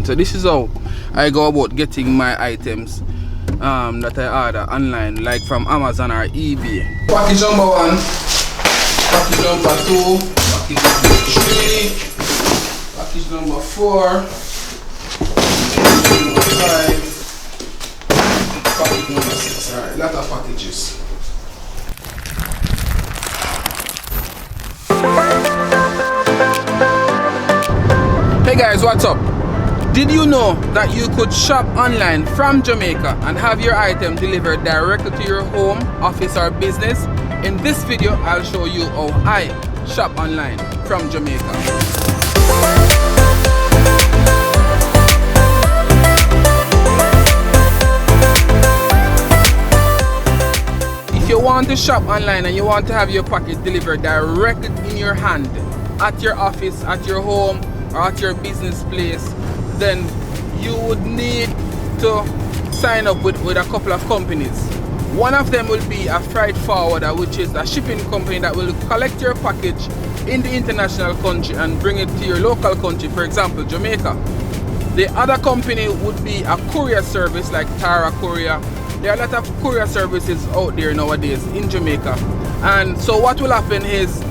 So this is how I go about getting my items that I order online, like from Amazon or eBay. Package number 1, package number 2, package number 3, package number 4, package number 5, package number 6. Alright, lot of packages. Hey guys, what's up? Did you know that you could shop online from Jamaica and have your item delivered directly to your home, office or business? In this video, I'll show you how I shop online from Jamaica. If you want to shop online and you want to have your package delivered directly in your hand, at your office, at your home, or at your business place, then you would need to sign up with a couple of companies. One of them will be a freight forwarder, which is a shipping company that will collect your package in the international country and bring it to your local country, for example, Jamaica. The other company would be a courier service like Tara Courier. There are a lot of courier services out there nowadays in Jamaica. And so what will happen is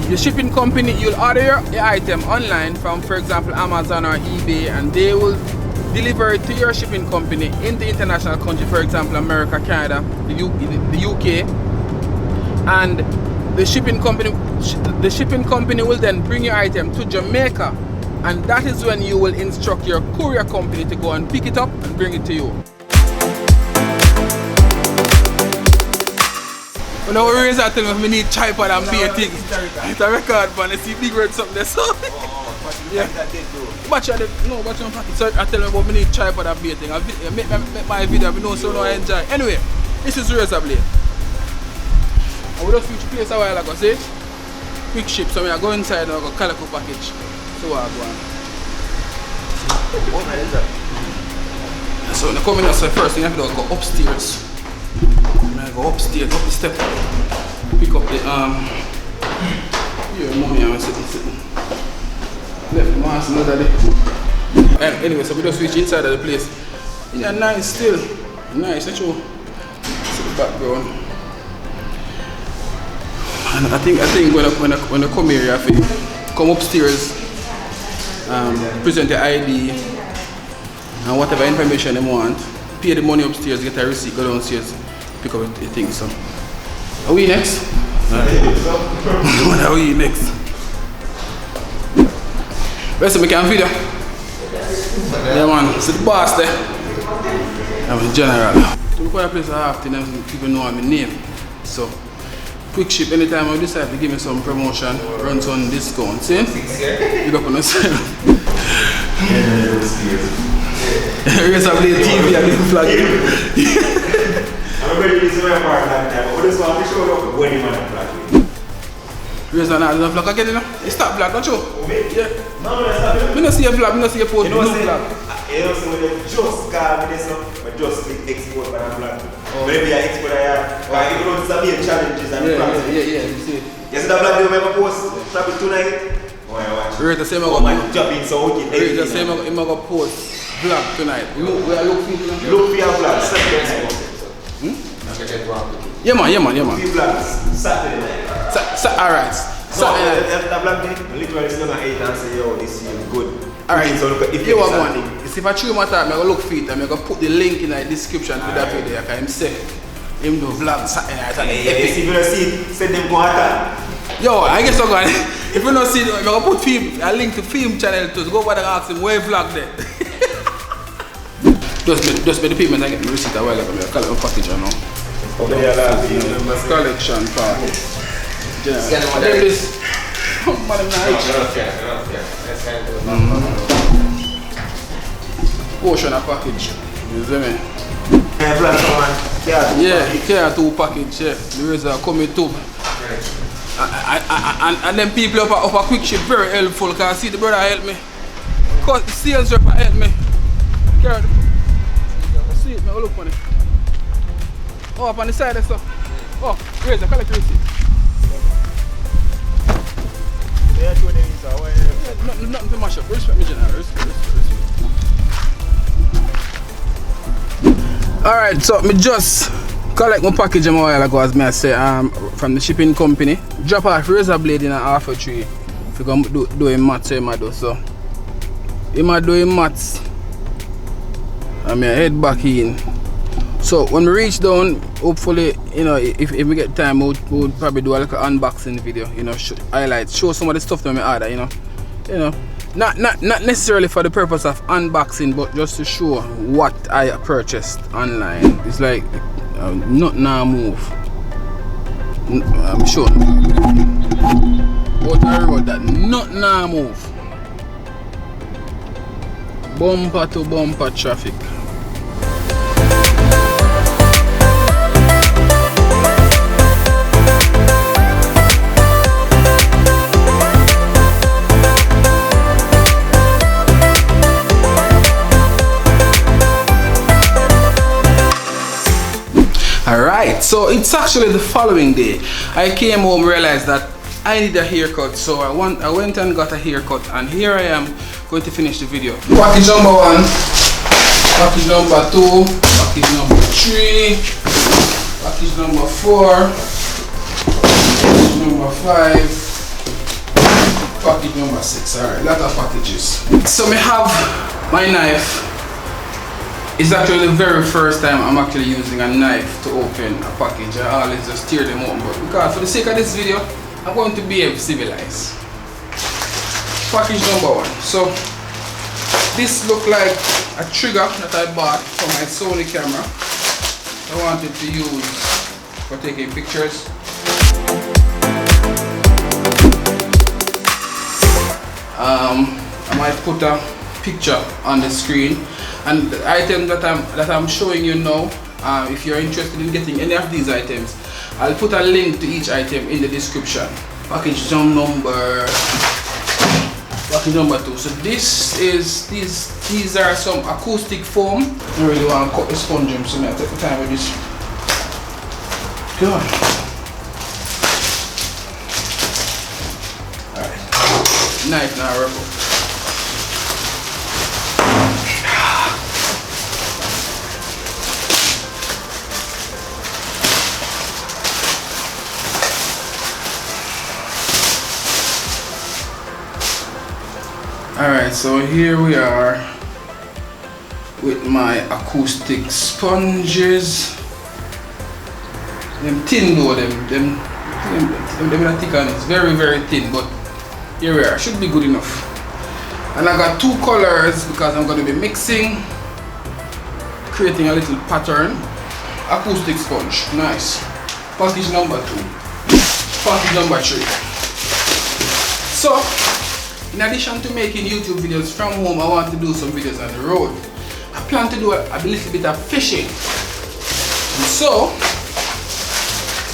the shipping company, you'll order your item online from, for example, Amazon or eBay, and they will deliver it to your shipping company in the international country, for example, America, Canada, the UK. And the shipping company will then bring your item to Jamaica, and that is when you will instruct your courier company to go and pick it up and bring it to you. When I raise that, tell me I need tripod and be a thing. It's a record, man. I see big words something there. So yeah. Battery no package. So I tell me about me need tripod and be a thing. I make my video, I know so now I enjoy. Anyway, this is razor blade. I will just switch place a while ago, see? Quick ship, so I go inside and I go calico package. So I go on. So when I come in outside first, you have to go upstairs. I go upstairs, up the step, pick up the here mommy I'm sitting. Left my ass another day. Anyway, so we just switch inside of the place. Yeah, nice still. Nice, let's show. See the background. And I think when I come here you have to come upstairs, present the ID and whatever information they want, pay the money upstairs, get a receipt, go downstairs. Pick up the thing, so. Are we next? Are we next? Rest of me can video. Yeah man, it's the boss there. I'm the general. To look at a place I have to, people know my name. So, quick ship, anytime I decide to give me some promotion, run some discount, see? You up on the side. Rest of the TV and the flag. I'm ready to see my part that time, but this one, I show up when you want to flag. Raise on that vlog again, you know? It's stop vlog, don't you? Yeah. No, it's not. I don't see a vlog, I don't see a post. You know what I'm saying? You know, so when you just call me this, but just click export by a vlog. Maybe I export I have. But you know, some challenges and practice. Yeah, you see. You see that vlog you remember post? Probably tonight? Oh, I watch. Rate the same, I'm going to jump in so okay. Rate the same, I'm going to post vlog tonight. Look for your vlog, Yeah man. Saturday night. Alright. Saturday night. After black day, literally still at 8 and say, yo, this is good. Alright, so look, if you want money, if I choose my time, I'm going to look for it and I'm going to put the link in the description for that video. I can say, him do vlog Saturday night and epic. If you don't see it, send them go attack. Yo, I guess I'm going to, if you don't see it, I'm going to put a link to film channel to go over and ask him where vlog there. Just by the payment I get my receipt a while ago, I call it a package now. Collection part. There it is. Portion of package. You see me? Yeah, care to package, yeah. There is a coming tube. And then people up a quick ship very helpful because see the brother help me. Cause the sales rep help me. Care. See it, look on it. Oh, up on the side of stuff. Oh, where's the collect receipt? Nothing to mash up. Respect me, general. Respect. Alright, so me just collect my package a while ago, as me I say, from the shipping company. Drop off razor blade in a half a tree. If you go do him mats, so him do. So him do him mats. And me head back in. So when we reach down, hopefully, you know, if we get time, we'll probably do a little unboxing video, you know, highlight, show some of the stuff that we order, you know. Not necessarily for the purpose of unboxing, but just to show what I purchased online. It's like nothing now move. I'm sure. But I wrote that nothing now move. Bumper to bumper traffic. Alright, so it's actually the following day. I came home, realized that I need a haircut, so I went and got a haircut, and here I am going to finish the video. Package number 1, package number 2, package number 3, package number 4, package number 5, package number 6. Alright, lot of packages. So I have my knife. It's actually the very first time I'm actually using a knife to open a package. I always just tear them open, but because for the sake of this video, I'm going to behave civilized. Package number 1. So this looked like a trigger that I bought for my Sony camera. I wanted to use for taking pictures. I might put a picture on the screen. And the item that I'm showing you now, if you're interested in getting any of these items, I'll put a link to each item in the description. Package number 2. So these are some acoustic foam. I really want to cut the sponge, so I'm gonna take the time with this. Good. Alright. Knife now, wrap up. Alright, so here we are with my acoustic sponges. Them thin though, them are thick and it's very thin, but here we are, should be good enough. And I got 2 colors because I'm going to be mixing, creating a little pattern. Acoustic sponge, nice. Package number 2, package number 3. So in addition to making YouTube videos from home, I want to do some videos on the road. I plan to do a little bit of fishing. And so,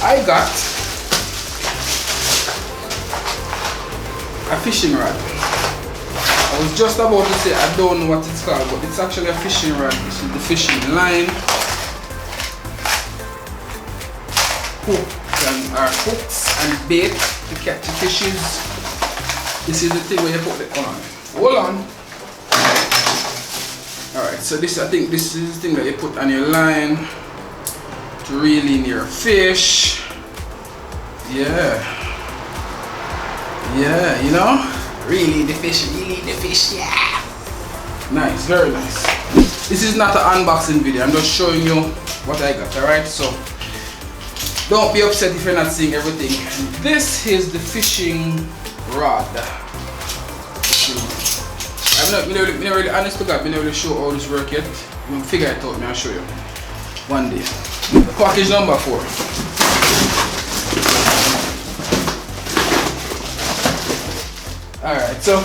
I got a fishing rod. I was just about to say I don't know what it's called, but it's actually a fishing rod. This is the fishing line. Hooks and bait to catch the fishes. This is the thing where you put it on. Hold on. Alright, so I think this is the thing that you put on your line to reel in your fish. Yeah, you know? Reel in the fish, yeah. Nice, very nice. This is not an unboxing video, I'm just showing you what I got, alright? So don't be upset if you're not seeing everything. This is the fishing rod. I'm not really honest to God, I'm not really sure how this works yet. I'm gonna figure it out, I'll show you one day. Package number 4. Alright, so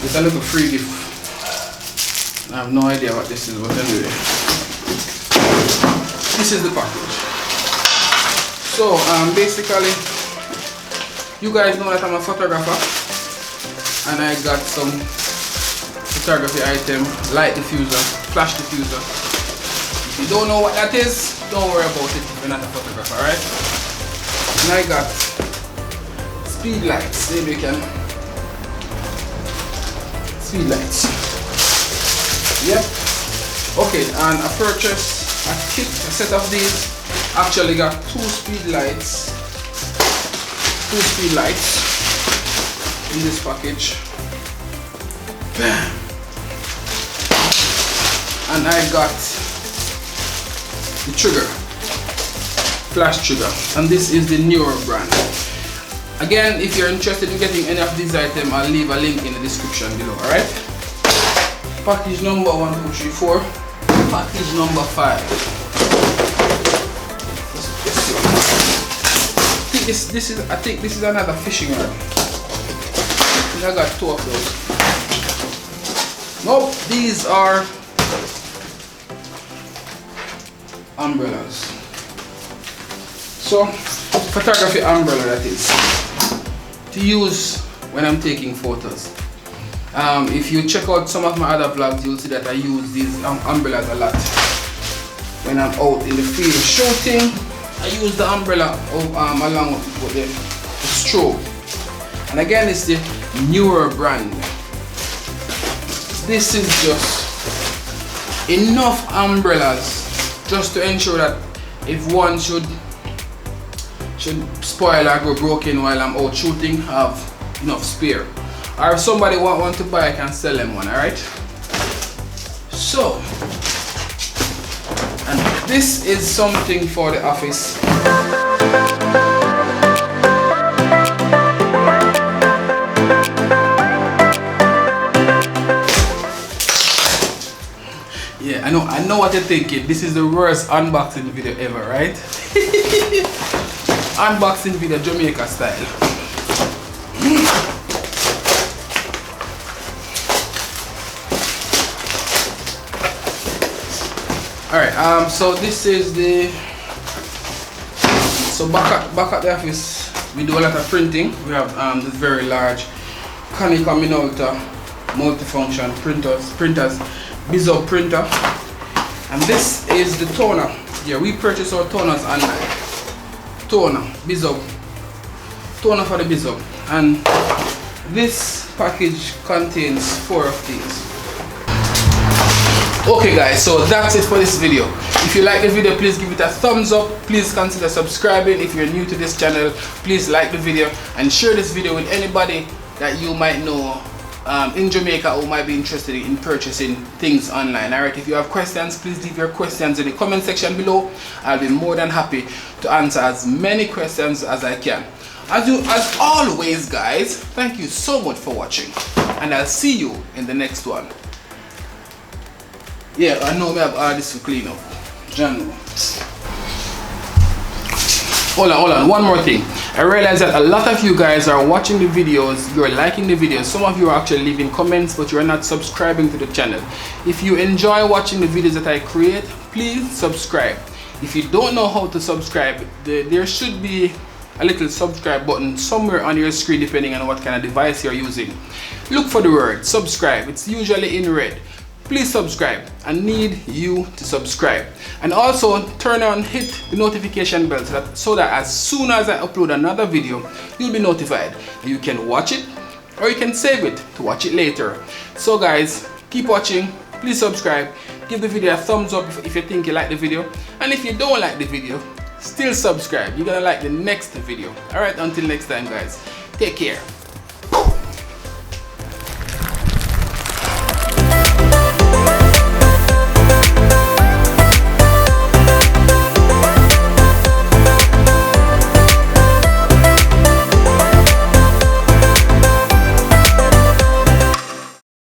it's a little free gift. I have no idea what this is, but anyway. This is the package. So basically, you guys know that I'm a photographer, and I got some photography item, light diffuser, flash diffuser. If you don't know what that is, don't worry about it if you're not a photographer, alright? And I got speed lights. Maybe you can speed lights. Yep. Okay, and I purchased a set of these. Actually got two speed lights in this package. Bam. And I got the trigger, flash trigger, and this is the newer brand. Again, if you're interested in getting any of these items, I'll leave a link in the description below. Alright, package number 1, 2, 3, 4. Package number 5. I think this is another fishing rod. I got 2 of those. Nope, these are umbrellas. So, photography umbrella, that is, to use when I'm taking photos. If you check out some of my other vlogs, you'll see that I use these umbrellas a lot. When I'm out in the field shooting, I use the umbrella along with the strobe. And again, it's the newer brand. This is just enough umbrellas just to ensure that if one should spoil or go broken while I'm out shooting, I have enough spare. Or if somebody want to buy, I can sell them one. Alright, so, and this is something for the office. Yeah, I know what you're thinking. This is the worst unboxing video ever, right? Unboxing video Jamaica style. Alright, so this is the, so back at the office we do a lot of printing. We have this very large Konica Minolta multifunction printers, Bizub printer, and this is the toner. Yeah, we purchase our toners online. Toner, Bizub, toner for the Bizub, and this package contains 4 of these. Okay guys, so that's it for this video. If you like the video, please give it a thumbs up. Please consider subscribing. If you're new to this channel, please like the video and share this video with anybody that you might know in Jamaica who might be interested in purchasing things online. Alright, if you have questions, please leave your questions in the comment section below. I'll be more than happy to answer as many questions as I can. As always guys, thank you so much for watching, and I'll see you in the next one. Yeah, I know we have all this to clean up. John. Hold on, one more thing. I realize that a lot of you guys are watching the videos, you're liking the videos, some of you are actually leaving comments, but you're not subscribing to the channel. If you enjoy watching the videos that I create, please subscribe. If you don't know how to subscribe, there should be a little subscribe button somewhere on your screen depending on what kind of device you're using. Look for the word subscribe, it's usually in red. Please subscribe. I need you to subscribe, and also hit the notification bell so that as soon as I upload another video, you'll be notified. You can watch it or you can save it to watch it later. So guys, keep watching, please subscribe, give the video a thumbs up if you think you like the video, and if you don't like the video, still subscribe. You're gonna like the next video. Alright, until next time guys, take care.